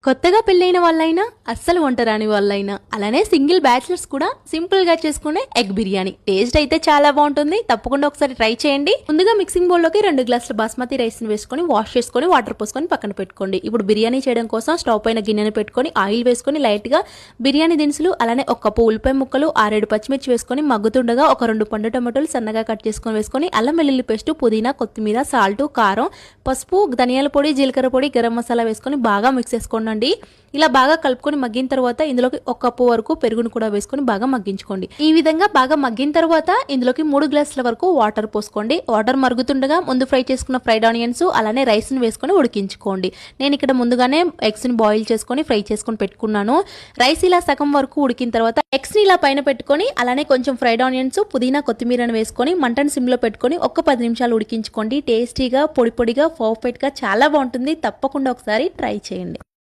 కొత్తగా పెళ్ళైన వాళ్ళైనా, అస్సలు వంట రాని వాళ్ళైనా, అలానే సింగిల్ బ్యాచిలర్స్ కూడా సింపుల్ గా చేసుకునే ఎగ్ బిర్యానీ టేస్ట్ అయితే చాలా బాగుంటుంది. తప్పకుండా ఒకసారి ట్రై చేయండి. ముందుగా మిక్సింగ్ బౌల్ లోకి 2 గ్లాసుల బాస్మతి రైస్ ని వేసుకొని వాష్ చేసుకొని వాటర్ పోసుకొని పక్కన పెట్టుకోండి. ఇప్పుడు బిర్యానీ చేయడం కోసం స్టవ్ పైన గిన్నెని పెట్టుకొని ఆయిల్ వేసుకొని లైట్ గా బిర్యానీ దినుసులు, అలానే ఒక కప్పు ఉల్లిపాయ ముక్కలు, 6-7 పచ్చిమిర్చి వేసుకొని మగ్గుతుండగా ఒక 2 పండు టమాటోలు సన్నగా కట్ చేసుకొని వేసుకొని అల్లం వెల్లుల్లి పేస్ట్, పుదీనా, కొత్తిమీర, సాల్ట్, కారం, పసుపు, ధనియాల పొడి, జీలకర్ర పొడి, గరం మసాలా వేసుకొని బాగా మిక్స్ చేసుకోండి. ఇలా బాగా కలుపుకొని మగ్గిన తర్వాత ఇందులోకి 1 కప్పు వరకు పెరుగును కూడా వేసుకొని బాగా మగ్గించుకోండి. ఈ విధంగా బాగా మగ్గిన తర్వాత ఇందులోకి 3 గ్లాసుల వరకు వాటర్ పోసుకోండి. వాటర్ మరుగుతుండగా ముందు ఫ్రై చేసుకున్న ఫ్రైడ్ ఆనియన్స్, అలానే రైస్ ని వేసుకొని ఉడికించుకోండి. నేను ఇక్కడ ముందుగానే ఎగ్స్ ని బాయిల్ చేసుకొని ఫ్రై చేసుకొని పెట్టుకున్నాను. రైస్ ఇలా సగం వరకు ఉడికిన తర్వాత ఎగ్స్ ని ఇలా పైన పెట్టుకొని అలానే కొంచెం ఫ్రైడ్ ఆనియన్స్, పుదీనా, కొత్తిమీరను వేసుకొని మంటను సిమ్ లో పెట్టుకొని 10 నిమిషాలు ఉడికించుకోండి. టేస్టీగా, పొడి పొడిగా, పర్ఫెక్ట్ గా చాలా బాగుంటుంది. తప్పకుండా ఒకసారి ట్రై చేయండి.